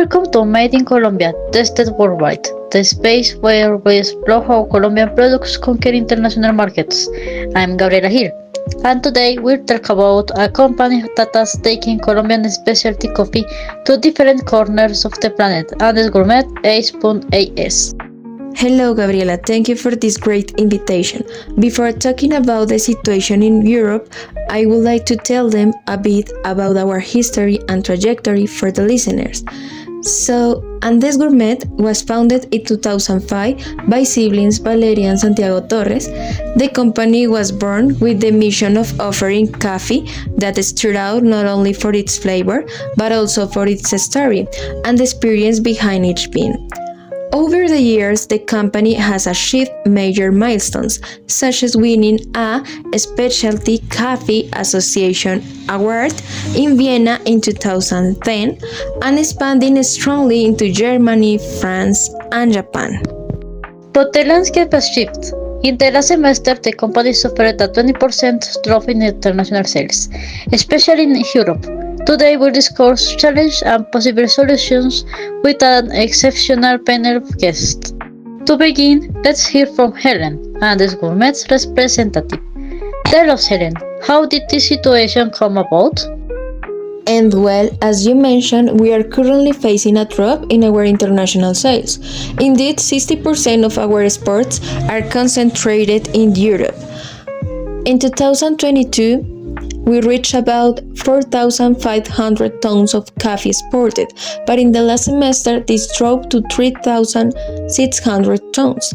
Welcome to Made in Colombia, Tested Worldwide, the space where we explore how Colombian products conquer international markets. I'm Gabriela here, and today we'll talk about a company that has taken Colombian specialty coffee to different corners of the planet, and is Gourmet AS. Hello, Gabriela. Thank you for this great invitation. Before talking about the situation in Europe, I would like to tell them a bit about our history and trajectory for the listeners. So, Andes Gourmet was founded in 2005 by siblings Valeria and Santiago Torres. The company was born with the mission of offering coffee that stood out not only for its flavor, but also for its story and the experience behind each bean. Over the years, the company has achieved major milestones, such as winning a Specialty Coffee Association Award in Vienna in 2010 and expanding strongly into Germany, France, and Japan. But the landscape has shifted. In the last semester, the company suffered a 20% drop in international sales, especially in Europe. Today we'll discuss challenges and possible solutions with an exceptional panel of guests. To begin, let's hear from Helen, Andes Gourmet's representative. Tell us, Helen, how did this situation come about? And well, as you mentioned, we are currently facing a drop in our international sales. Indeed, 60% of our exports are concentrated in Europe. In 2022, we reached about 4,500 tons of coffee exported, but in the last semester this dropped to 3,600 tons.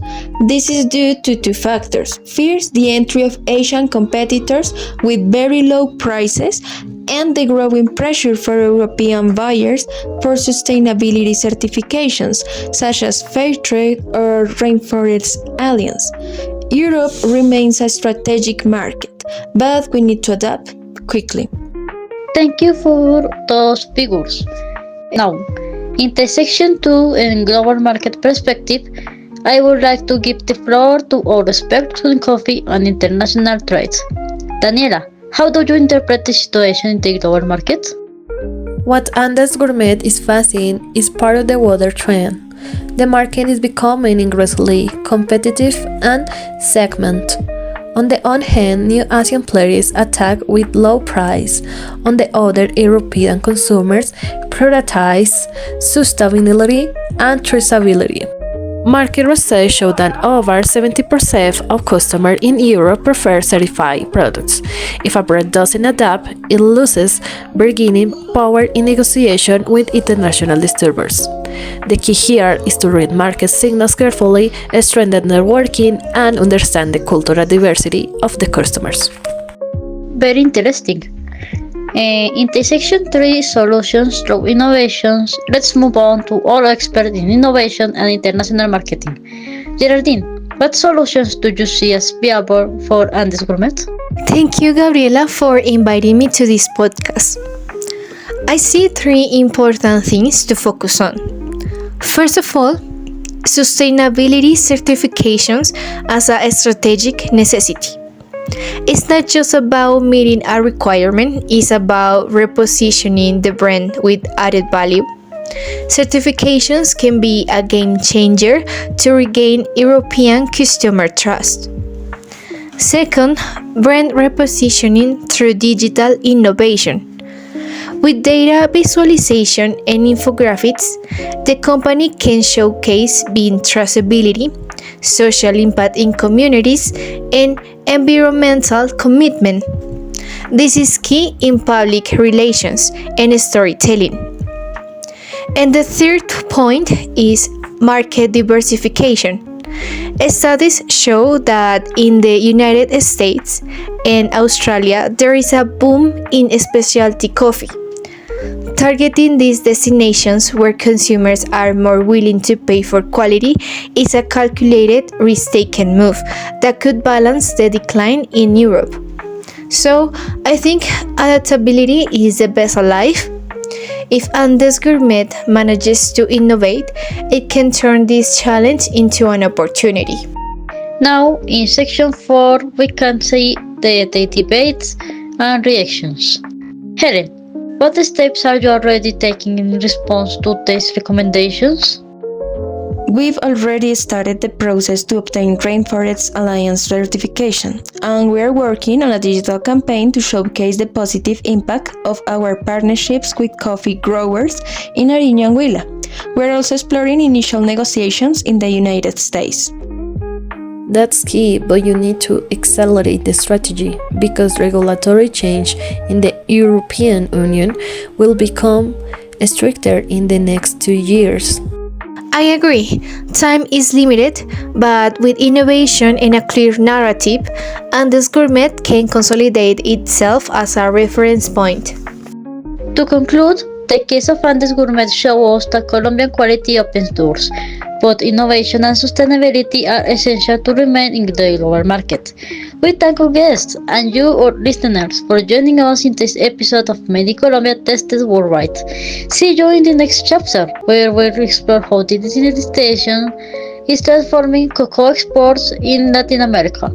This is due to two factors. First, the entry of Asian competitors with very low prices and the growing pressure for European buyers for sustainability certifications, such as Fairtrade or Rainforest Alliance. Europe remains a strategic market, but we need to adapt quickly. Thank you for those figures. Now, in the section 2 in global market perspective, I would like to give the floor to our experts in coffee and international trade. Daniela, how do you interpret the situation in the global market? What Andes Gourmet is facing is part of the water trend. The market is becoming increasingly competitive and segmented. On the one hand, new Asian players attack with low price. On the other, European consumers prioritize sustainability and traceability. Market research showed that over 70% of customers in Europe prefer certified products. If a brand doesn't adapt, it loses bargaining power in negotiation with international distributors. The key here is to read market signals carefully, strengthen networking, and understand the cultural diversity of the customers. Very interesting. In the section 3 solutions through innovations, let's move on to our expert in innovation and international marketing. Geraldine, what solutions do you see as viable for Andes Gourmet? Thank you, Gabriela, for inviting me to this podcast. I see three important things to focus on. First of all, sustainability certifications as a strategic necessity. It's not just about meeting a requirement, it's about repositioning the brand with added value. Certifications can be a game changer to regain European customer trust. Second, brand repositioning through digital innovation. With data visualization and infographics, the company can showcase bean traceability, social impact in communities, and environmental commitment. This is key in public relations and storytelling. And the third point is market diversification. Studies show that in the United States and Australia there is a boom in specialty coffee. Targeting these destinations where consumers are more willing to pay for quality is a calculated, risk-taken move that could balance the decline in Europe. So, I think adaptability is the best alive. If Andes Gourmet manages to innovate, it can turn this challenge into an opportunity. Now, in section 4, we can see the debates and reactions. Helen, What steps are you already taking in response to these recommendations? We've already started the process to obtain Rainforest Alliance certification, and we are working on a digital campaign to showcase the positive impact of our partnerships with coffee growers in Nariño and Huila. We're also exploring initial negotiations in the United States. That's key, but you need to accelerate the strategy because regulatory change in the European Union will become stricter in the next 2 years. I agree. Time is limited, but with innovation and a clear narrative, Andes Gourmet can consolidate itself as a reference point. To conclude, the case of Andes Gourmet shows us that Colombian quality opens doors. Both innovation and sustainability are essential to remain in the global market. We thank our guests and you, our listeners, for joining us in this episode of Made in Colombia Tested Worldwide. See you in the next chapter, where we'll explore how digitalization is transforming cocoa exports in Latin America.